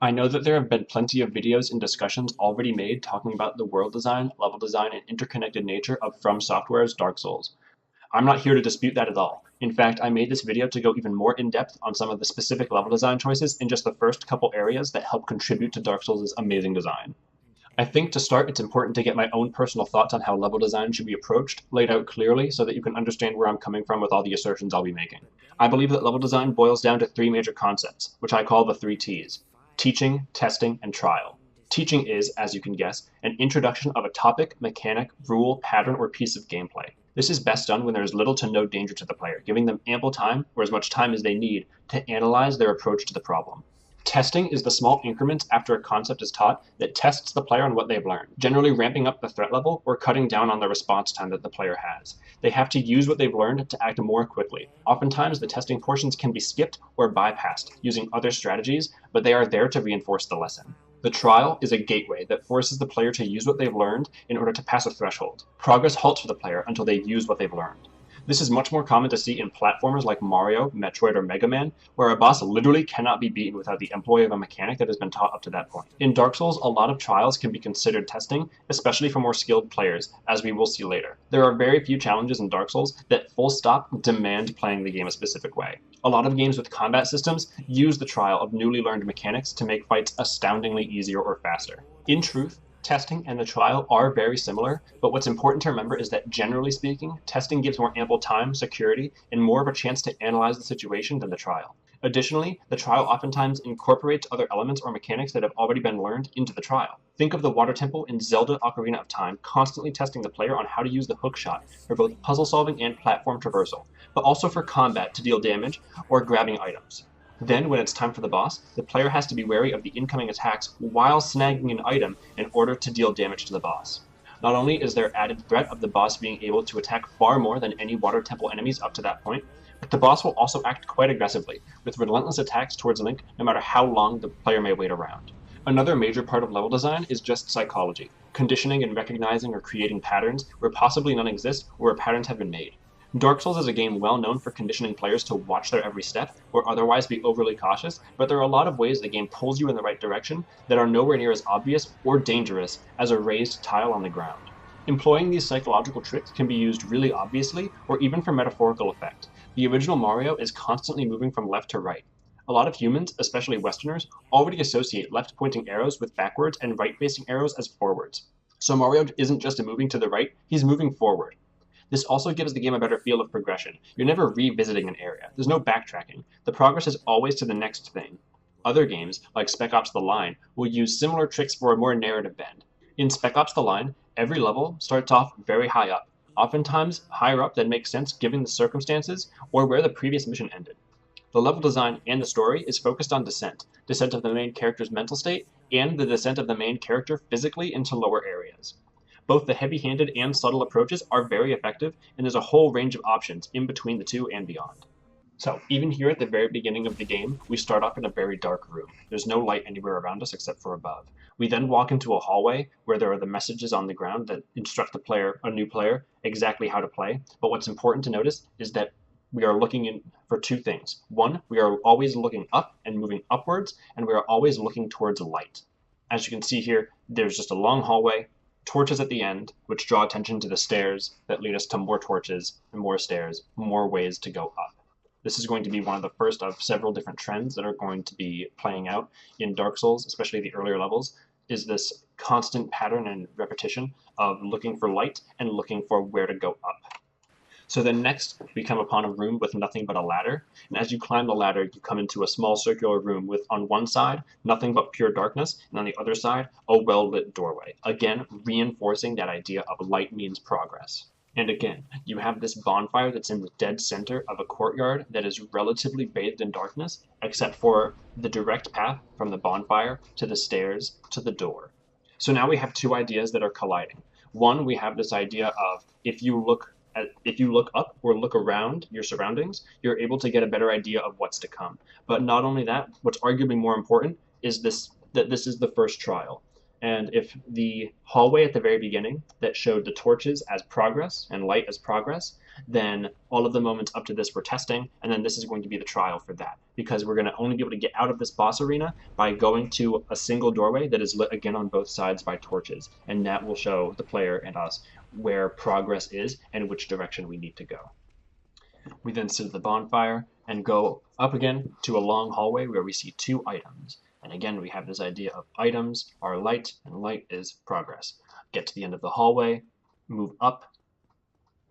I know that there have been plenty of videos and discussions already made talking about the world design, level design, and interconnected nature of From Software's Dark Souls. I'm not here to dispute that at all. In fact, I made this video to go even more in depth on some of the specific level design choices in just the first couple areas that help contribute to Dark Souls' amazing design. I think to start, it's important to get my own personal thoughts on how level design should be approached, laid out clearly so that you can understand where I'm coming from with all the assertions I'll be making. I believe that level design boils down to three major concepts, which I call the three T's: teaching, testing, and trial. Teaching is, as you can guess, an introduction of a topic, mechanic, rule, pattern, or piece of gameplay. This is best done when there is little to no danger to the player, giving them ample time, or as much time as they need, to analyze their approach to the problem. Testing is the small increments after a concept is taught that tests the player on what they've learned, generally ramping up the threat level or cutting down on the response time that the player has. They have to use what they've learned to act more quickly. Oftentimes, the testing portions can be skipped or bypassed using other strategies, but they are there to reinforce the lesson. The trial is a gateway that forces the player to use what they've learned in order to pass a threshold. Progress halts for the player until they use what they've learned. This is much more common to see in platformers like Mario, Metroid, or Mega Man, where a boss literally cannot be beaten without the employ of a mechanic that has been taught up to that point. In Dark Souls, a lot of trials can be considered testing, especially for more skilled players, as we will see later. There are very few challenges in Dark Souls that full stop demand playing the game a specific way. A lot of games with combat systems use the trial of newly learned mechanics to make fights astoundingly easier or faster. In truth, testing and the trial are very similar, but what's important to remember is that generally speaking, testing gives more ample time, security, and more of a chance to analyze the situation than the trial. Additionally, the trial oftentimes incorporates other elements or mechanics that have already been learned into the trial. Think of the Water Temple in Zelda Ocarina of Time constantly testing the player on how to use the hook shot for both puzzle solving and platform traversal, but also for combat to deal damage or grabbing items. Then, when it's time for the boss, the player has to be wary of the incoming attacks while snagging an item in order to deal damage to the boss. Not only is there added threat of the boss being able to attack far more than any Water Temple enemies up to that point, but the boss will also act quite aggressively, with relentless attacks towards Link no matter how long the player may wait around. Another major part of level design is just psychology, conditioning and recognizing or creating patterns where possibly none exist or where patterns have been made. Dark Souls is a game well known for conditioning players to watch their every step or otherwise be overly cautious, but there are a lot of ways the game pulls you in the right direction that are nowhere near as obvious or dangerous as a raised tile on the ground. Employing these psychological tricks can be used really obviously or even for metaphorical effect. The original Mario is constantly moving from left to right. A lot of humans, especially Westerners, already associate left-pointing arrows with backwards and right-facing arrows as forwards. So Mario isn't just moving to the right, he's moving forward. This also gives the game a better feel of progression. You're never revisiting an area. There's no backtracking. The progress is always to the next thing. Other games, like Spec Ops: The Line, will use similar tricks for a more narrative bend. In Spec Ops: The Line, every level starts off very high up, oftentimes higher up than makes sense given the circumstances or where the previous mission ended. The level design and the story is focused on descent of the main character's mental state, and the descent of the main character physically into lower areas. Both the heavy-handed and subtle approaches are very effective, and there's a whole range of options in between the two and beyond. So, even here at the very beginning of the game, we start off in a very dark room. There's no light anywhere around us except for above. We then walk into a hallway where there are the messages on the ground that instruct the player, a new player, exactly how to play. But what's important to notice is that we are looking in for two things. One, we are always looking up and moving upwards, and we are always looking towards light. As you can see here, there's just a long hallway, torches at the end, which draw attention to the stairs that lead us to more torches and more stairs, more ways to go up. This is going to be one of the first of several different trends that are going to be playing out in Dark Souls, especially the earlier levels, is this constant pattern and repetition of looking for light and looking for where to go up. So then next, we come upon a room with nothing but a ladder, and as you climb the ladder, you come into a small circular room with, on one side, nothing but pure darkness, and on the other side, a well-lit doorway, again, reinforcing that idea of light means progress. And again, you have this bonfire that's in the dead center of a courtyard that is relatively bathed in darkness, except for the direct path from the bonfire to the stairs to the door. So now we have two ideas that are colliding. One, we have this idea of if you look up or look around your surroundings, you're able to get a better idea of what's to come. But not only that, what's arguably more important is that this is the first trial. And if the hallway at the very beginning that showed the torches as progress and light as progress, then all of the moments up to this we're testing, and then this is going to be the trial for that, because we're going to only be able to get out of this boss arena by going to a single doorway that is lit again on both sides by torches, and that will show the player and us where progress is and which direction we need to go. We then sit at the bonfire and go up again to a long hallway where we see 2 items. And again, we have this idea of items are light, and light is progress. Get to the end of the hallway, move up,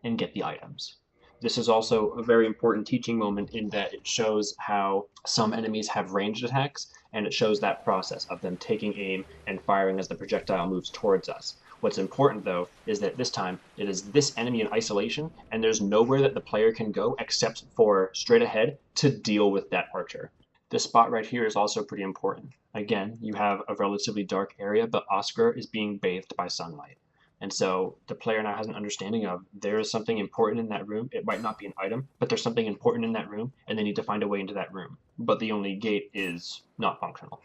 and get the items. This is also a very important teaching moment in that it shows how some enemies have ranged attacks, and it shows that process of them taking aim and firing as the projectile moves towards us. What's important, though, is that this time it is this enemy in isolation, and there's nowhere that the player can go except for straight ahead to deal with that archer. This spot right here is also pretty important. Again, you have a relatively dark area, but Oscar is being bathed by sunlight. And so the player now has an understanding of there is something important in that room. It might not be an item, but there's something important in that room, and they need to find a way into that room. But the only gate is not functional.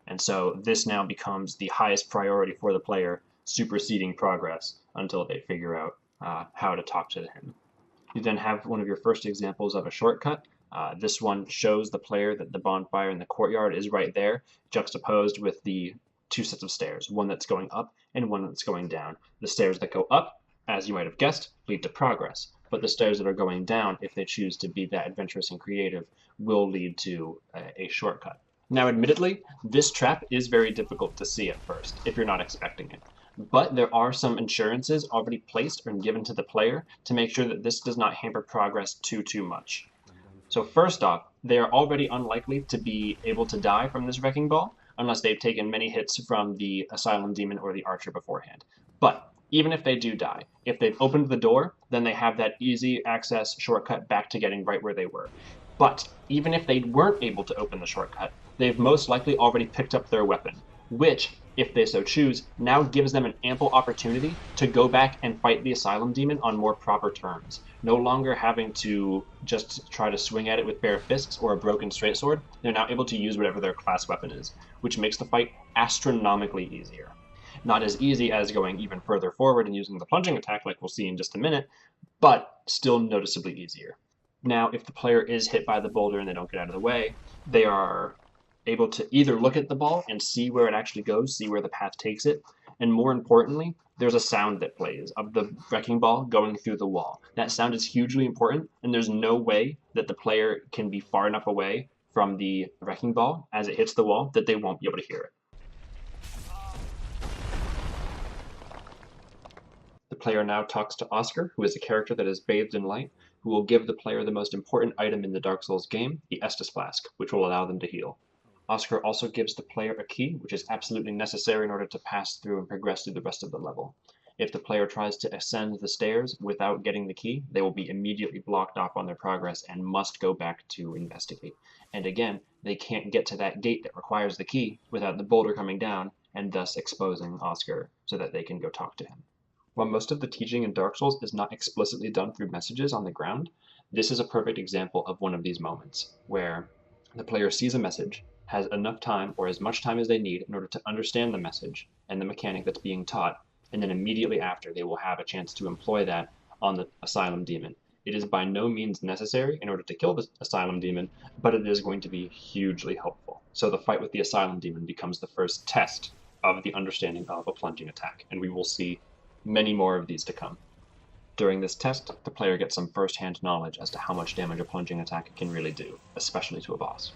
And so this now becomes the highest priority for the player, superseding progress until they figure out how to talk to him. You then have one of your first examples of a shortcut. This one shows the player that the bonfire in the courtyard is right there, juxtaposed with the 2 sets of stairs, one that's going up and one that's going down. The stairs that go up, as you might have guessed, lead to progress, but the stairs that are going down, if they choose to be that adventurous and creative, will lead to a shortcut. Now, admittedly, this trap is very difficult to see at first, if you're not expecting it. But there are some assurances already placed and given to the player to make sure that this does not hamper progress too much. So first off, they are already unlikely to be able to die from this wrecking ball, unless they've taken many hits from the Asylum Demon or the Archer beforehand. But even if they do die, if they've opened the door, then they have that easy access shortcut back to getting right where they were. But even if they weren't able to open the shortcut, they've most likely already picked up their weapon, which, if they so choose, now gives them an ample opportunity to go back and fight the Asylum Demon on more proper terms, no longer having to just try to swing at it with bare fists or a broken straight sword. They're now able to use whatever their class weapon is, which makes the fight astronomically easier. Not as easy as going even further forward and using the plunging attack like we'll see in just a minute, but still noticeably easier. Now, if the player is hit by the boulder and they don't get out of the way, they are able to either look at the ball and see where it actually goes, see where the path takes it, and more importantly, there's a sound that plays of the wrecking ball going through the wall. That sound is hugely important, and there's no way that the player can be far enough away from the wrecking ball as it hits the wall that they won't be able to hear it. The player now talks to Oscar, who is a character that is bathed in light, who will give the player the most important item in the Dark Souls game, the Estus Flask, which will allow them to heal. Oscar also gives the player a key, which is absolutely necessary in order to pass through and progress through the rest of the level. If the player tries to ascend the stairs without getting the key, they will be immediately blocked off on their progress and must go back to investigate. And again, they can't get to that gate that requires the key without the boulder coming down and thus exposing Oscar so that they can go talk to him. While most of the teaching in Dark Souls is not explicitly done through messages on the ground, this is a perfect example of one of these moments, where the player sees a message, has enough time or as much time as they need in order to understand the message and the mechanic that's being taught, and then immediately after they will have a chance to employ that on the Asylum Demon. It is by no means necessary in order to kill the Asylum Demon, but it is going to be hugely helpful. So the fight with the Asylum Demon becomes the first test of the understanding of a plunging attack, and we will see many more of these to come. During this test, the player gets some first-hand knowledge as to how much damage a plunging attack can really do, especially to a boss.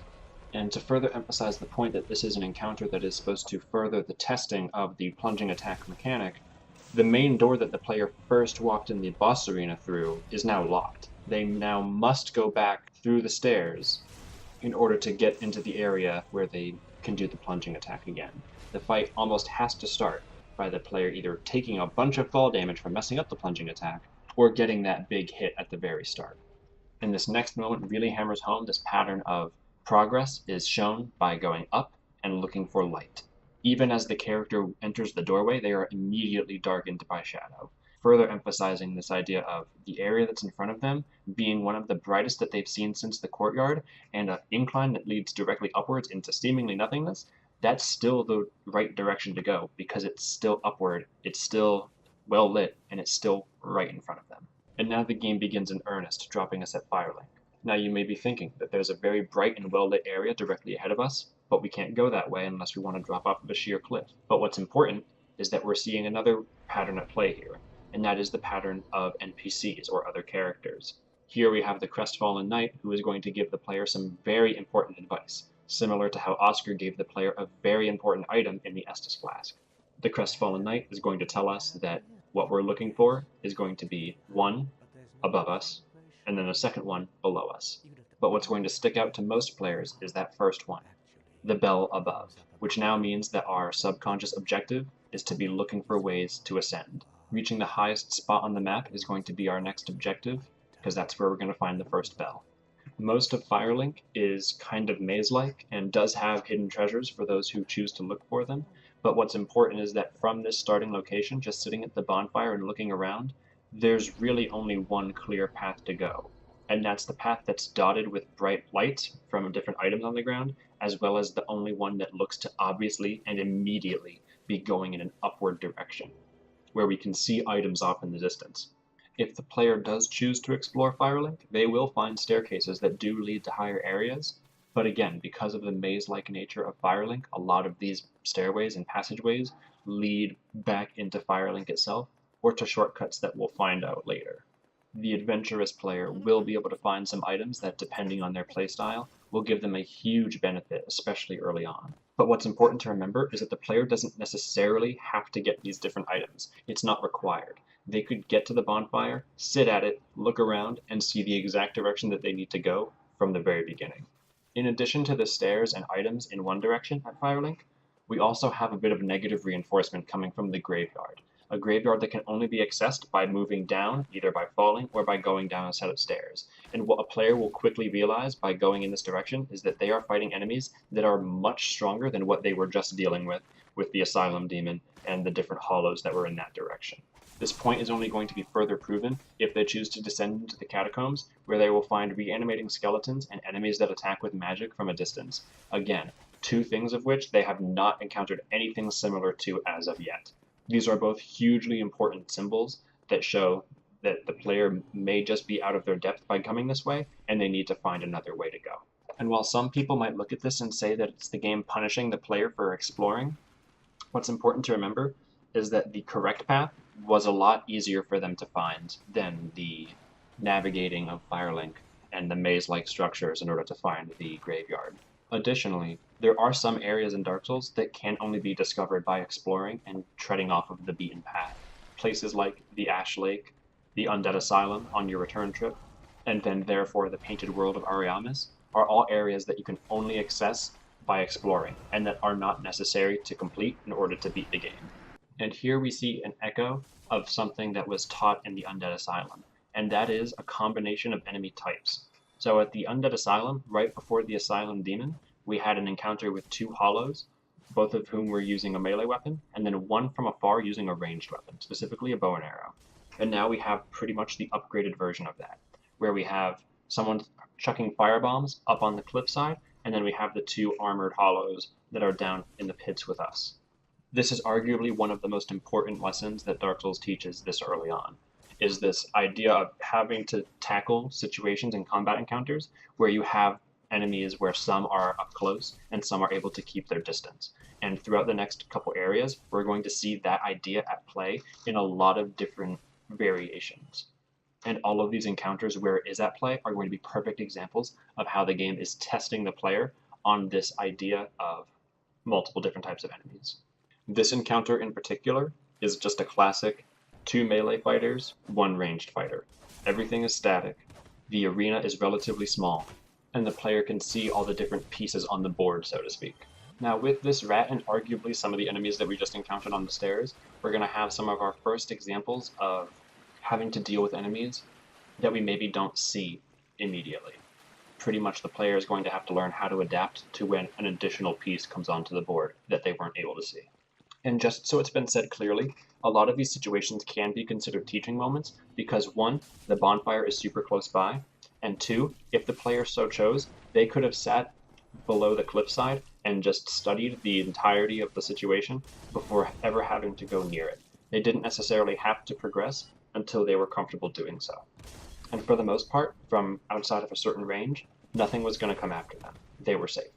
And to further emphasize the point that this is an encounter that is supposed to further the testing of the plunging attack mechanic, the main door that the player first walked in the boss arena through is now locked. They now must go back through the stairs in order to get into the area where they can do the plunging attack again. The fight almost has to start by the player either taking a bunch of fall damage from messing up the plunging attack, or getting that big hit at the very start. And this next moment really hammers home this pattern of progress is shown by going up and looking for light. Even as the character enters the doorway, they are immediately darkened by shadow, further emphasizing this idea of the area that's in front of them being one of the brightest that they've seen since the courtyard, and an incline that leads directly upwards into seemingly nothingness. That's still the right direction to go, because it's still upward, it's still well lit, and it's still right in front of them. And now the game begins in earnest, dropping us at Firelink. Now you may be thinking that there's a very bright and well-lit area directly ahead of us, but we can't go that way unless we want to drop off of a sheer cliff. But what's important is that we're seeing another pattern at play here, and that is the pattern of NPCs, or other characters. Here we have the Crestfallen Knight, who is going to give the player some very important advice, similar to how Oscar gave the player a very important item in the Estus Flask. The Crestfallen Knight is going to tell us that what we're looking for is going to be one above us, and then a second one below us. But what's going to stick out to most players is that first one, the bell above, which now means that our subconscious objective is to be looking for ways to ascend. Reaching the highest spot on the map is going to be our next objective, because that's where we're going to find the first bell. Most of Firelink is kind of maze-like and does have hidden treasures for those who choose to look for them, but what's important is that from this starting location, just sitting at the bonfire and looking around, there's really only one clear path to go, and that's the path that's dotted with bright lights from different items on the ground, as well as the only one that looks to obviously and immediately be going in an upward direction, where we can see items off in the distance. If the player does choose to explore Firelink, they will find staircases that do lead to higher areas, but again, because of the maze-like nature of Firelink, a lot of these stairways and passageways lead back into Firelink itself, or to shortcuts that we'll find out later. The adventurous player will be able to find some items that, depending on their playstyle, will give them a huge benefit, especially early on. But what's important to remember is that the player doesn't necessarily have to get these different items. It's not required. They could get to the bonfire, sit at it, look around, and see the exact direction that they need to go from the very beginning. In addition to the stairs and items in one direction at Firelink, we also have a bit of negative reinforcement coming from the graveyard. A graveyard that can only be accessed by moving down, either by falling or by going down a set of stairs. And what a player will quickly realize by going in this direction is that they are fighting enemies that are much stronger than what they were just dealing with the Asylum Demon and the different hollows that were in that direction. This point is only going to be further proven if they choose to descend into the catacombs, where they will find reanimating skeletons and enemies that attack with magic from a distance. Again, two things of which they have not encountered anything similar to as of yet. These are both hugely important symbols that show that the player may just be out of their depth by coming this way, and they need to find another way to go. And while some people might look at this and say that it's the game punishing the player for exploring, what's important to remember is that the correct path was a lot easier for them to find than the navigating of Firelink and the maze-like structures in order to find the graveyard. Additionally, there are some areas in Dark Souls that can only be discovered by exploring and treading off of the beaten path. Places like the Ash Lake, the Undead Asylum on your return trip, and then therefore the Painted World of Ariamis are all areas that you can only access by exploring, and that are not necessary to complete in order to beat the game. And here we see an echo of something that was taught in the Undead Asylum, and that is a combination of enemy types. So at the Undead Asylum, right before the Asylum Demon, we had an encounter with two hollows, both of whom were using a melee weapon, and then one from afar using a ranged weapon, specifically a bow and arrow. And now we have pretty much the upgraded version of that, where we have someone chucking firebombs up on the cliffside, and then we have the two armored hollows that are down in the pits with us. This is arguably one of the most important lessons that Dark Souls teaches this early on, is this idea of having to tackle situations and combat encounters where you have enemies where some are up close and some are able to keep their distance. And throughout the next couple areas, we're going to see that idea at play in a lot of different variations. And all of these encounters where it is at play are going to be perfect examples of how the game is testing the player on this idea of multiple different types of enemies. This encounter in particular is just a classic 2 melee fighters, 1 ranged fighter. Everything is static, the arena is relatively small, and the player can see all the different pieces on the board, so to speak. Now with this rat and arguably some of the enemies that we just encountered on the stairs, we're going to have some of our first examples of having to deal with enemies that we maybe don't see immediately. Pretty much the player is going to have to learn how to adapt to when an additional piece comes onto the board that they weren't able to see. And just so it's been said clearly, a lot of these situations can be considered teaching moments because 1, the bonfire is super close by, and 2, if the player so chose, they could have sat below the cliffside and just studied the entirety of the situation before ever having to go near it. They didn't necessarily have to progress until they were comfortable doing so. And for the most part, from outside of a certain range, nothing was going to come after them. They were safe.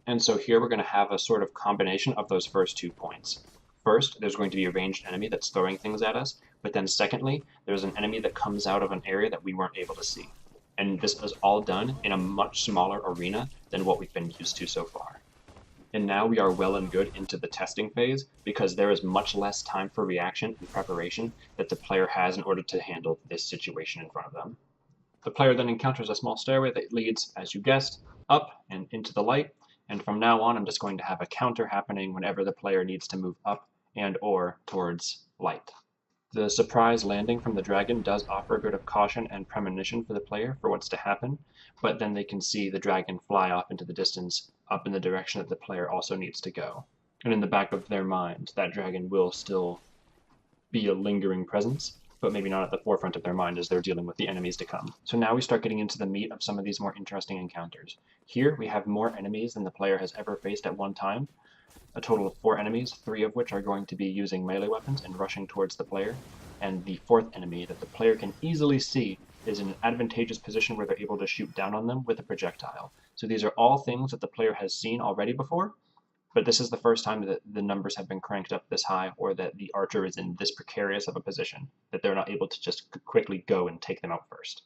And so here we're going to have a sort of combination of those first 2 points. First, there's going to be a ranged enemy that's throwing things at us, but then secondly, there's an enemy that comes out of an area that we weren't able to see. And this is all done in a much smaller arena than what we've been used to so far. And now we are well and good into the testing phase because there is much less time for reaction and preparation that the player has in order to handle this situation in front of them. The player then encounters a small stairway that leads, as you guessed, up and into the light, and from now on I'm just going to have a counter happening whenever the player needs to move up and or towards light. The surprise landing from the dragon does offer a bit of caution and premonition for the player for what's to happen, but then they can see the dragon fly off into the distance up in the direction that the player also needs to go. And in the back of their mind, that dragon will still be a lingering presence, but maybe not at the forefront of their mind as they're dealing with the enemies to come. So now we start getting into the meat of some of these more interesting encounters. Here we have more enemies than the player has ever faced at one time, a total of 4 enemies, 3 of which are going to be using melee weapons and rushing towards the player, and the 4th enemy that the player can easily see is in an advantageous position where they're able to shoot down on them with a projectile. So these are all things that the player has seen already before, but this is the first time that the numbers have been cranked up this high, or that the archer is in this precarious of a position, that they're not able to just quickly go and take them out first.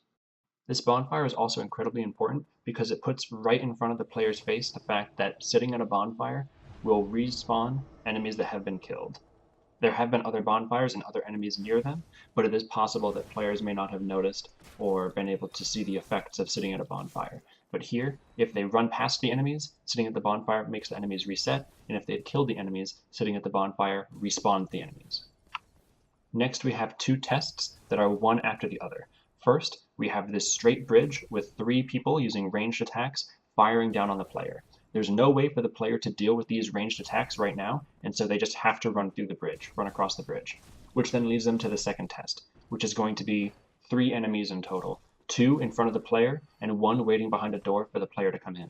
This bonfire is also incredibly important because it puts right in front of the player's face the fact that sitting at a bonfire will respawn enemies that have been killed. There have been other bonfires and other enemies near them, but it is possible that players may not have noticed or been able to see the effects of sitting at a bonfire. But here, if they run past the enemies, sitting at the bonfire makes the enemies reset, and if they had killed the enemies, sitting at the bonfire respawns the enemies. Next, we have 2 tests that are one after the other. First, we have this straight bridge with 3 people using ranged attacks firing down on the player. There's no way for the player to deal with these ranged attacks right now, and so they just have to run through the bridge, run across the bridge, which then leads them to the second test, which is going to be 3 enemies in total, 2 in front of the player and 1 waiting behind a door for the player to come in.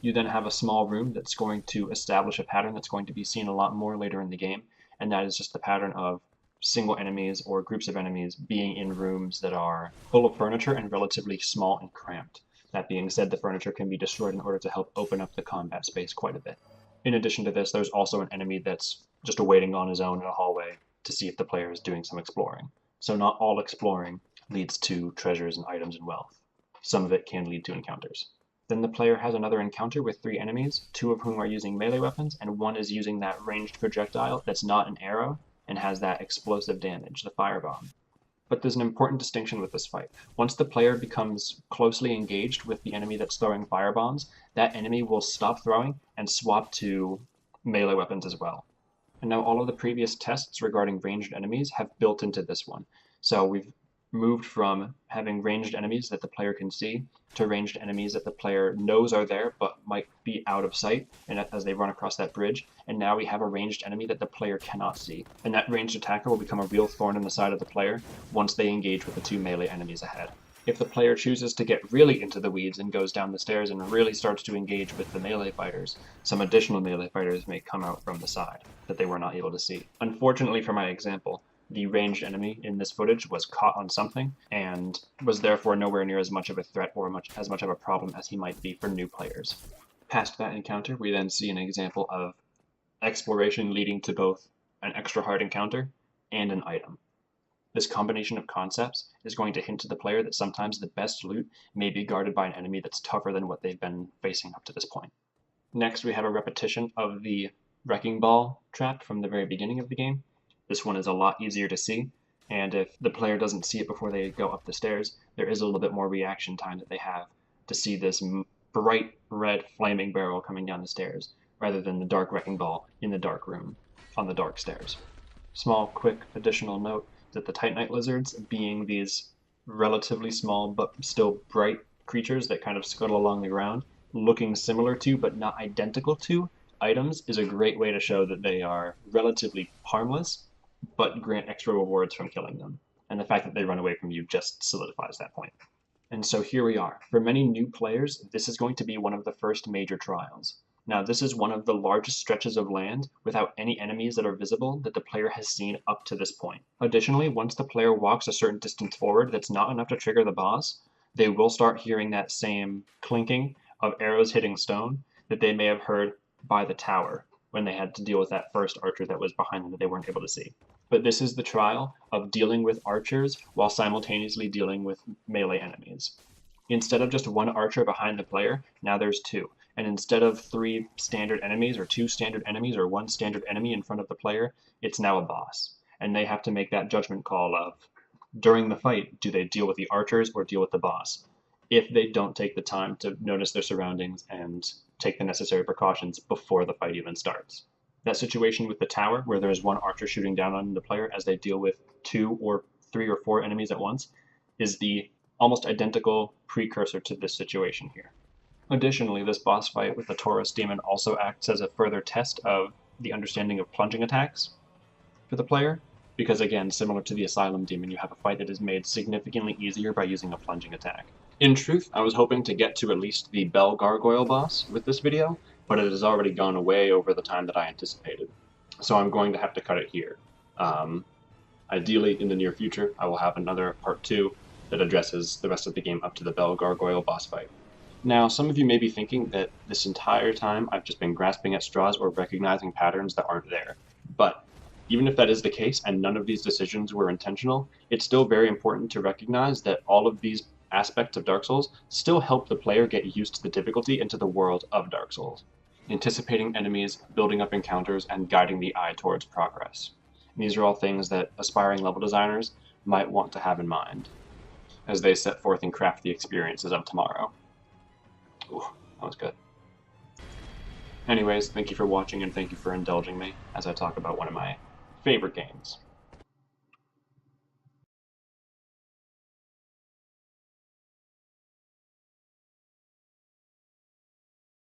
You then have a small room that's going to establish a pattern that's going to be seen a lot more later in the game, and that is just the pattern of single enemies or groups of enemies being in rooms that are full of furniture and relatively small and cramped. That being said, the furniture can be destroyed in order to help open up the combat space quite a bit. In addition to this, there's also an enemy that's just waiting on his own in a hallway to see if the player is doing some exploring. So not all exploring leads to treasures and items and wealth. Some of it can lead to encounters. Then the player has another encounter with 3 enemies, 2 of whom are using melee weapons, and 1 is using that ranged projectile that's not an arrow and has that explosive damage, the firebomb. But there's an important distinction with this fight. Once the player becomes closely engaged with the enemy that's throwing firebombs, that enemy will stop throwing and swap to melee weapons as well. And now all of the previous tests regarding ranged enemies have built into this one. So we've moved from having ranged enemies that the player can see to ranged enemies that the player knows are there but might be out of sight and as they run across that bridge. And now we have a ranged enemy that the player cannot see. And that ranged attacker will become a real thorn in the side of the player once they engage with the 2 melee enemies ahead. If the player chooses to get really into the weeds and goes down the stairs and really starts to engage with the melee fighters, some additional melee fighters may come out from the side that they were not able to see. Unfortunately for my example, the ranged enemy in this footage was caught on something and was therefore nowhere near as much of a threat or as much of a problem as he might be for new players. Past that encounter, we then see an example of exploration leading to both an extra hard encounter and an item. This combination of concepts is going to hint to the player that sometimes the best loot may be guarded by an enemy that's tougher than what they've been facing up to this point. Next, we have a repetition of the wrecking ball trap from the very beginning of the game. This one is a lot easier to see, and if the player doesn't see it before they go up the stairs, there is a little bit more reaction time that they have to see this bright red flaming barrel coming down the stairs, rather than the dark wrecking ball in the dark room on the dark stairs. Small, quick additional note that the Titanite lizards, being these relatively small but still bright creatures that kind of scuttle along the ground, looking similar to but not identical to items, is a great way to show that they are relatively harmless but grant extra rewards from killing them. And the fact that they run away from you just solidifies that point. And so here we are. For many new players, this is going to be one of the first major trials. Now, this is one of the largest stretches of land without any enemies that are visible that the player has seen up to this point. Additionally, once the player walks a certain distance forward that's not enough to trigger the boss, they will start hearing that same clinking of arrows hitting stone that they may have heard by the tower when they had to deal with that first archer that was behind them that they weren't able to see. But this is the trial of dealing with archers while simultaneously dealing with melee enemies. Instead of just one archer behind the player, now there's two. And instead of three standard enemies or two standard enemies or one standard enemy in front of the player, it's now a boss. And they have to make that judgment call of, during the fight, do they deal with the archers or deal with the boss? If they don't take the time to notice their surroundings and take the necessary precautions before the fight even starts. That situation with the tower, where there's one archer shooting down on the player as they deal with two or three or four enemies at once, is the almost identical precursor to this situation here. Additionally, this boss fight with the Taurus demon also acts as a further test of the understanding of plunging attacks for the player, because again, similar to the Asylum demon, you have a fight that is made significantly easier by using a plunging attack. In truth, I was hoping to get to at least the Bell Gargoyle boss with this video, but it has already gone away over the time that I anticipated. So I'm going to have to cut it here. Ideally, in the near future, I will have another part 2 that addresses the rest of the game up to the Bell Gargoyle boss fight. Now, some of you may be thinking that this entire time I've just been grasping at straws or recognizing patterns that aren't there. But even if that is the case and none of these decisions were intentional, it's still very important to recognize that all of these aspects of Dark Souls still help the player get used to the difficulty and to the world of Dark Souls, anticipating enemies, building up encounters, and guiding the eye towards progress. And these are all things that aspiring level designers might want to have in mind as they set forth and craft the experiences of tomorrow. Ooh, that was good. Anyways, thank you for watching and thank you for indulging me as I talk about one of my favorite games.